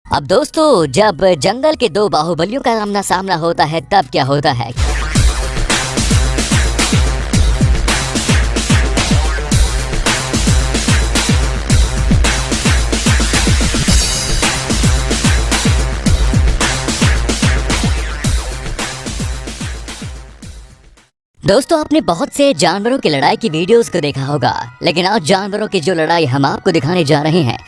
अब दोस्तों, जब जंगल के दो बाहुबलियों का आमना सामना होता है तब क्या होता है। दोस्तों, आपने बहुत से जानवरों की लड़ाई की वीडियोस को देखा होगा, लेकिन आज जानवरों की जो लड़ाई हम आपको दिखाने जा रहे हैं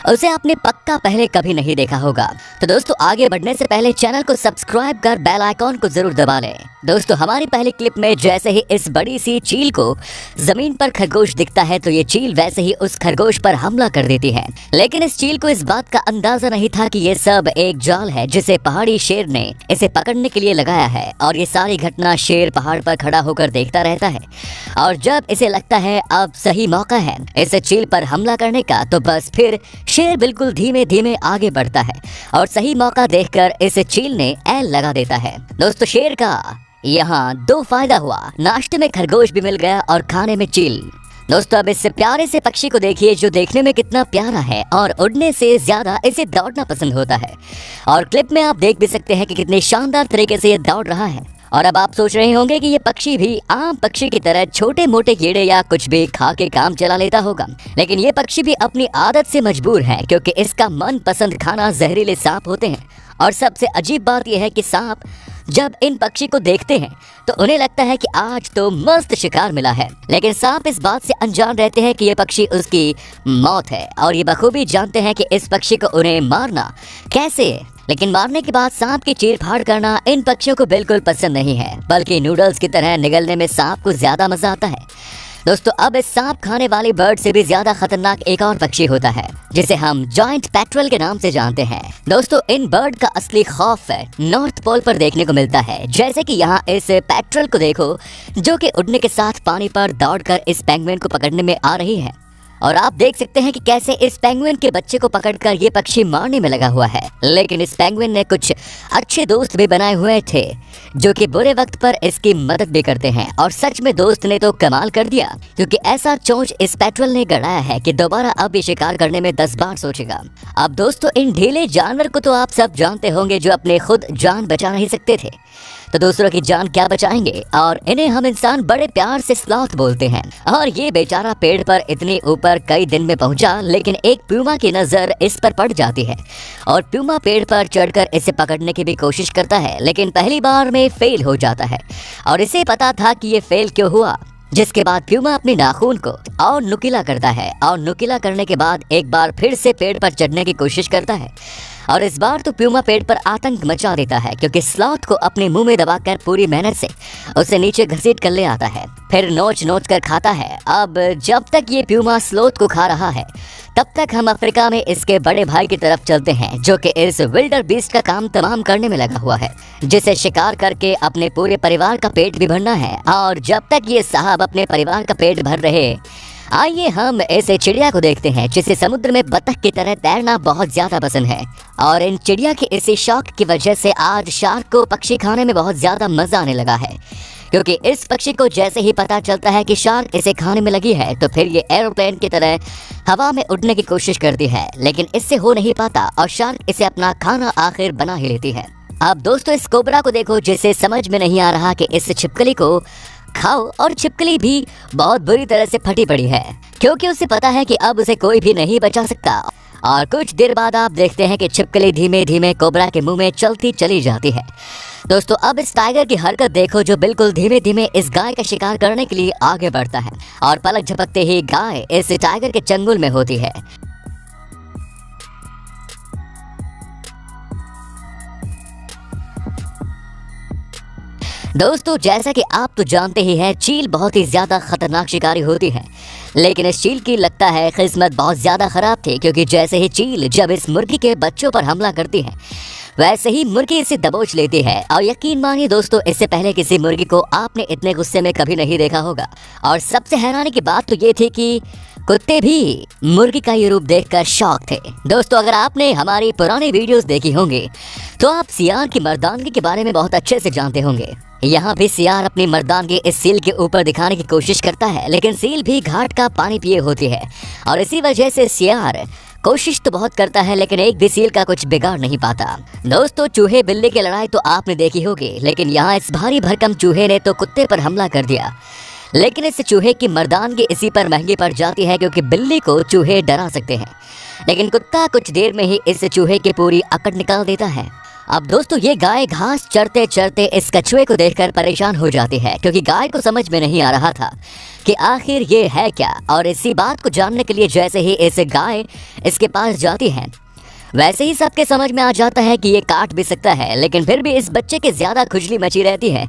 उसे आपने पक्का पहले कभी नहीं देखा होगा। तो दोस्तों, आगे बढ़ने से पहले चैनल को सब्सक्राइब कर बेल आइकॉन को जरूर दबा लें। दोस्तों, हमारी पहली क्लिप में जैसे ही इस बड़ी सी चील को जमीन पर खरगोश दिखता है तो ये चील वैसे ही उस खरगोश पर हमला कर देती है। लेकिन इस चील को इस बात का अंदाजा नहीं था कि ये सब एक जाल है जिसे पहाड़ी शेर ने इसे पकड़ने के लिए लगाया है। और ये सारी घटना शेर पहाड़ पर खड़ा होकर देखता रहता है और जब इसे लगता है अब सही मौका है इस चील पर हमला करने का, तो बस फिर शेर बिल्कुल धीमे धीमे आगे बढ़ता है और सही मौका देखकर इस चील ने ऐल लगा देता है। दोस्तों, शेर का यहाँ दो फायदा हुआ, नाश्ते में खरगोश भी मिल गया और खाने में चील। दोस्तों, अब इस प्यारे से पक्षी को देखिए जो देखने में कितना प्यारा है और उड़ने से ज्यादा इसे दौड़ना पसंद होता है। और क्लिप में आप देख भी सकते हैं कि कितने शानदार तरीके से ये दौड़ रहा है। और अब आप सोच रहे होंगे कि ये पक्षी भी आम पक्षी की तरह छोटे मोटे कीड़े या कुछ भी खा के काम चला लेता होगा, लेकिन ये पक्षी भी अपनी आदत से मजबूर है क्योंकि इसका मनपसंद खाना जहरीले सांप होते हैं। और सबसे अजीब बात यह है कि सांप जब इन पक्षी को देखते हैं तो उन्हें लगता है कि आज तो मस्त शिकार मिला है, लेकिन सांप इस बात से अनजान रहते हैं कि ये पक्षी उसकी मौत है और ये बखूबी जानते हैं कि इस पक्षी को उन्हें मारना कैसे है। लेकिन मारने के बाद सांप की चीर फाड़ करना इन पक्षियों को बिल्कुल पसंद नहीं है, बल्कि नूडल्स की तरह निगलने में सांप को ज्यादा मजा आता है। दोस्तों, अब इस सांप खाने वाली बर्ड से भी ज्यादा खतरनाक एक और पक्षी होता है जिसे हम जॉइंट पेट्रोल के नाम से जानते हैं। दोस्तों, इन बर्ड का असली खौफ नॉर्थ पोल पर देखने को मिलता है। जैसे कि यहाँ इस पेट्रोल को देखो जो कि उड़ने के साथ पानी पर दौड़कर इस पेंगुइन को पकड़ने में आ रही है। और आप देख सकते हैं कि कैसे इस पेंगुइन के बच्चे को पकड़कर ये पक्षी मारने में लगा हुआ है। लेकिन इस पेंगुइन ने कुछ अच्छे दोस्त भी बनाए हुए थे जो कि बुरे वक्त पर इसकी मदद भी करते हैं। और सच में दोस्त ने तो कमाल कर दिया क्योंकि ऐसा चोंच इस पेट्रोल ने गड़ाया है कि दोबारा अब ये शिकार करने में 10 बार सोचेगा। अब दोस्तों, इन ढीले जानवर को तो आप सब जानते होंगे जो अपने खुद जान बचा नहीं सकते थे तो दूसरों की जान क्या बचाएंगे। और इन्हें हम इंसान बड़े प्यार से स्लॉथ बोलते हैं। और ये बेचारा पेड़ पर इतनी ऊपर कई दिन में पहुंचा, लेकिन एक प्यूमा की नजर इस पर पड़ जाती है और प्यूमा पेड़ पर चढ़कर इसे पकड़ने की भी कोशिश करता है, लेकिन पहली बार में फेल हो जाता है। और इसे पता था कि ये फेल क्यों हुआ, जिसके बाद प्यूमा अपनी नाखून को और नुकीला करता है और नुकीला करने के बाद एक बार फिर से पेड़ पर चढ़ने की कोशिश करता है। और इस बार तो प्यूमा पेड़ पर आतंक मचा देता है क्योंकि स्लॉथ को अपने मुंह में दबाकर पूरी मेहनत से उसे नीचे घसीट कर ले आता है, फिर नोच नोच कर खाता है। अब जब तक ये प्यूमा स्लॉथ को खा रहा है तब तक हम अफ्रीका में इसके बड़े भाई की तरफ चलते हैं जो कि इस विल्डर बीस्ट का काम तमाम करने में लगा हुआ है, जिसे शिकार करके अपने पूरे परिवार का पेट भी भरना है। और जब तक ये साहब अपने परिवार का पेट भर रहे, आइए हम ऐसे चिड़िया को देखते हैं जिसे समुद्र में बतख की तरह तैरना बहुत ज्यादा पसंद है। और इन चिड़िया के इसी शौक की वजह से आज शार्क को पक्षी खाने में बहुत ज्यादा मजा आने लगा है, क्योंकि इस पक्षी को जैसे ही पता चलता है कि शार्क इसे खाने में लगी है तो फिर ये एरोप्लेन की तरह हवा में उड़ने की कोशिश करती है, लेकिन इससे हो नहीं पाता और शार्क इसे अपना खाना आखिर बना ही लेती है। अब दोस्तों, इस कोबरा को देखो जिसे समझ में नहीं आ रहा कि इस छिपकली को खाओ, और छिपकली भी बहुत बुरी तरह से फटी पड़ी है क्योंकि उसे पता है कि अब उसे कोई भी नहीं बचा सकता। और कुछ देर बाद आप देखते हैं कि छिपकली धीमे धीमे कोबरा के मुंह में चलती चली जाती है। दोस्तों, अब इस टाइगर की हरकत देखो जो बिल्कुल धीमे धीमे इस गाय का शिकार करने के लिए आगे बढ़ता है और पलक झपकते ही गाय इस टाइगर के चंगुल में होती है। दोस्तों, जैसा कि आप तो जानते ही हैं, चील बहुत ही ज्यादा खतरनाक शिकारी होती है, लेकिन इस चील की लगता है किस्मत बहुत ज्यादा खराब थी क्योंकि जैसे ही चील जब इस मुर्गी के बच्चों पर हमला करती है वैसे ही मुर्गी इसे दबोच लेती है। और यकीन मानिए दोस्तों, इससे पहले किसी मुर्गी को आपने इतने गुस्से में कभी नहीं देखा होगा। और सबसे हैरानी की बात तो ये थी कि कुत्ते भी मुर्गी का ये रूप देखकर शॉक थे। दोस्तों, अगर आपने हमारी पुरानी वीडियोस देखी होंगी तो आप सियार की मर्दानगी के बारे में बहुत अच्छे से जानते होंगे। यहाँ भी सियार अपनी मर्दानगी इस सील के ऊपर दिखाने की कोशिश करता है, लेकिन सील भी घाट का पानी पिए होती है और इसी वजह से सियार कोशिश तो बहुत करता है लेकिन एक भी सील का कुछ बिगाड़ नहीं पाता। दोस्तों, चूहे बिल्ली की लड़ाई तो आपने देखी होगी, लेकिन यहाँ इस भारी भरकम चूहे ने तो कुत्ते पर हमला कर दिया। लेकिन इस चूहे की मर्दानगी इसी पर महंगी पड़ जाती है, क्योंकि बिल्ली को चूहे डरा सकते हैं लेकिन कुत्ता कुछ देर में ही इस चूहे की पूरी अकड़ निकाल देता है। अब दोस्तों, ये गाय घास चरते चरते इस कछुए को देखकर परेशान हो जाती है, क्योंकि गाय को समझ में नहीं आ रहा था कि आखिर ये है क्या। और इसी बात को जानने के लिए जैसे ही इस गाय इसके पास जाती है, वैसे ही सबके समझ में आ जाता है कि ये काट भी सकता है। लेकिन फिर भी इस बच्चे की ज्यादा खुजली मची रहती है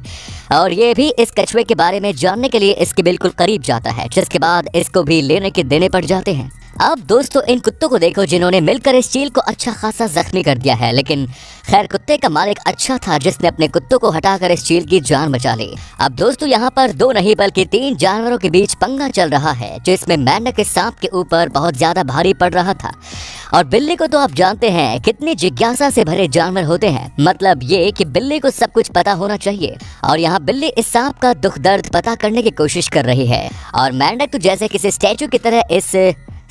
और ये भी इस कछुए के बारे में जानने के लिए इसके बिल्कुल करीब जाता है, जिसके बाद इसको भी लेने के देने पड़ जाते हैं। अब दोस्तों, इन कुत्तों को देखो जिन्होंने मिलकर इस चील को अच्छा खासा जख्मी कर दिया है, लेकिन खैर कुत्ते का मालिक अच्छा था जिसने अपने कुत्तों को हटाकर इस चील की जान बचा ली। अब दोस्तों, यहाँ पर 2 नहीं बल्कि 3 जानवरों के बीच पंगा चल रहा है, जिसमें मेंढक के सांप के ऊपर बहुत ज्यादा भारी पड़ रहा था। और बिल्ली को तो आप जानते हैं कितनी जिज्ञासा से भरे जानवर होते हैं, मतलब ये कि बिल्ली को सब कुछ पता होना चाहिए। और यहाँ बिल्ली इस सांप का दुख दर्द पता करने की कोशिश कर रही है और मेंढक तो जैसे किसी स्टैचू की तरह इस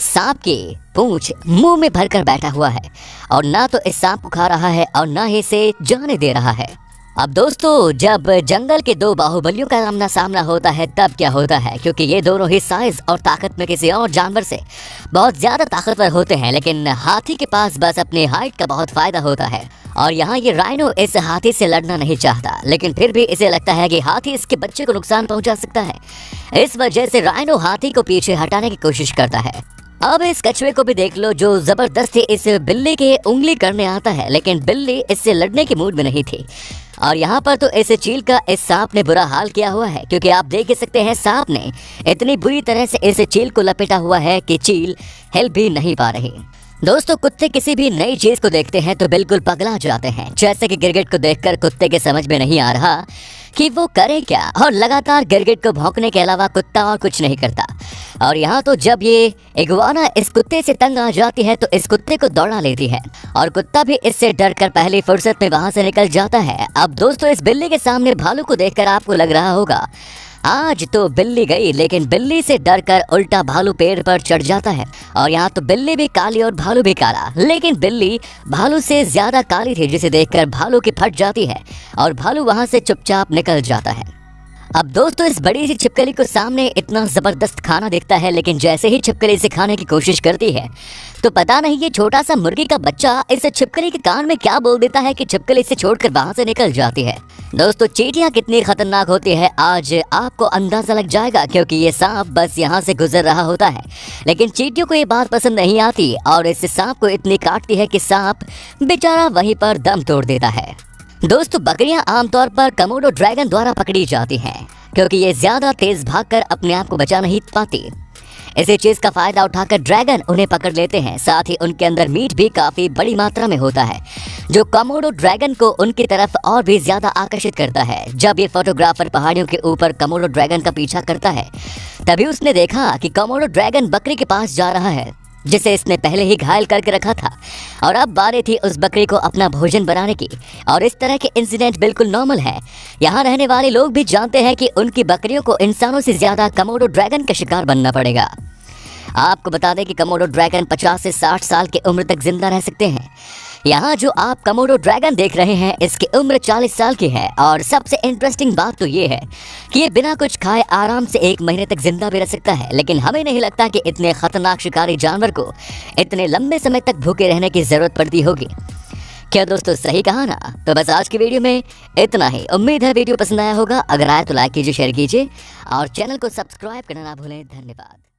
सांप की पूंछ मुंह में भरकर बैठा हुआ है और ना तो इस सांप को खा रहा है और ना ही इसे जाने दे रहा है। अब दोस्तों, जब जंगल के 2 बाहुबलियों का आमना सामना होता है तब क्या होता है, क्योंकि ये दोनों ही साइज और ताकत में किसी और जानवर से बहुत ज्यादा ताकतवर होते हैं, लेकिन हाथी के पास बस अपनी हाइट का बहुत फायदा होता है। और यहाँ ये राइनो इस हाथी से लड़ना नहीं चाहता, लेकिन फिर भी इसे लगता है कि हाथी इसके बच्चे को नुकसान पहुंचा सकता है। इस वजह से राइनो हाथी को पीछे हटाने की कोशिश करता है। अब इस कछुए को भी देख लो जो जबरदस्ती इस बिल्ली के उंगली करने आता है, लेकिन बिल्ली इससे लड़ने की मूड में नहीं थी। और यहाँ पर तो इस चील का इस सांप ने बुरा हाल किया हुआ है, क्योंकि आप देख सकते हैं सांप ने इतनी बुरी तरह से इस चील को लपेटा हुआ है कि चील हिल भी नहीं पा रही। दोस्तों, कुत्ते किसी भी नई चीज को देखते हैं तो बिल्कुल पगला जाते हैं, जैसे कि गिरगिट को देखकर कुत्ते के समझ में नहीं आ रहा कि वो करे क्या, और लगातार गिरगिट को भौंकने के अलावा कुत्ता और कुछ नहीं करता। और यहाँ तो जब ये इग्वाना इस कुत्ते से तंग आ जाती है तो इस कुत्ते को दौड़ा लेती है और कुत्ता भी इससे डरकर पहली फुर्सत में वहां से निकल जाता है। अब दोस्तों, इस बिल्ली के सामने भालू को देखकर आपको लग रहा होगा आज तो बिल्ली गई, लेकिन बिल्ली से डरकर उल्टा भालू पेड़ पर चढ़ जाता है। और यहाँ तो बिल्ली भी काली और भालू भी काला, लेकिन बिल्ली भालू से ज्यादा काली थी, जिसे देखकर भालू की फट जाती है और भालू वहां से चुपचाप निकल जाता है। अब दोस्तों, इस बड़ी सी छिपकली को सामने इतना जबरदस्त खाना दिखता है, लेकिन जैसे ही छिपकली इसे खाने की कोशिश करती है तो पता नहीं ये छोटा सा मुर्गी का बच्चा इस छिपकली के कान में क्या बोल देता है कि छिपकली इसे छोड़कर वहां से निकल जाती है। दोस्तों, चींटियां कितनी खतरनाक होती है आज आपको अंदाजा लग जाएगा, क्योंकि ये सांप बस यहाँ से गुजर रहा होता है, लेकिन चींटियों को ये बात पसंद नहीं आती और इस सांप को इतनी काटती है कि सांप बेचारा वहीं पर दम तोड़ देता है। दोस्तों, बकरियां आमतौर पर कमोडो ड्रैगन द्वारा पकड़ी जाती हैं, क्योंकि ये ज्यादा तेज भागकर अपने आप को बचा नहीं पाती। इसी चीज का फायदा उठाकर ड्रैगन उन्हें पकड़ लेते हैं। साथ ही उनके अंदर मीट भी काफी बड़ी मात्रा में होता है, जो कमोडो ड्रैगन को उनकी तरफ और भी ज्यादा आकर्षित करता है। जब ये फोटोग्राफर पहाड़ियों के ऊपर कमोडो ड्रैगन का पीछा करता है, तभी उसने देखा कि कमोडो ड्रैगन बकरी के पास जा रहा है, जिसे इसने पहले ही घायल करके रखा था, और अब बारी थी उस बकरी को अपना भोजन बनाने की। और इस तरह के इंसिडेंट बिल्कुल नॉर्मल है। यहाँ रहने वाले लोग भी जानते हैं कि उनकी बकरियों को इंसानों से ज्यादा कमोडो ड्रैगन का शिकार बनना पड़ेगा। आपको बता दें कि कमोडो ड्रैगन 50 से 60 साल की उम्र तक जिंदा रह सकते हैं। यहाँ जो आप कमोडो ड्रैगन देख रहे हैं, इसकी उम्र 40 साल की है। और सबसे इंटरेस्टिंग बात तो ये है कि ये बिना कुछ खाए आराम से 1 महीने तक जिंदा भी रह सकता है, लेकिन हमें नहीं लगता कि इतने खतरनाक शिकारी जानवर को इतने लंबे समय तक भूखे रहने की जरूरत पड़ती होगी। क्या दोस्तों, सही कहा ना? तो बस आज की वीडियो में इतना ही। उम्मीद है वीडियो पसंद आया होगा। अगर आया तो लाइक कीजिए, शेयर कीजिए और चैनल को सब्सक्राइब करना ना भूलें। धन्यवाद।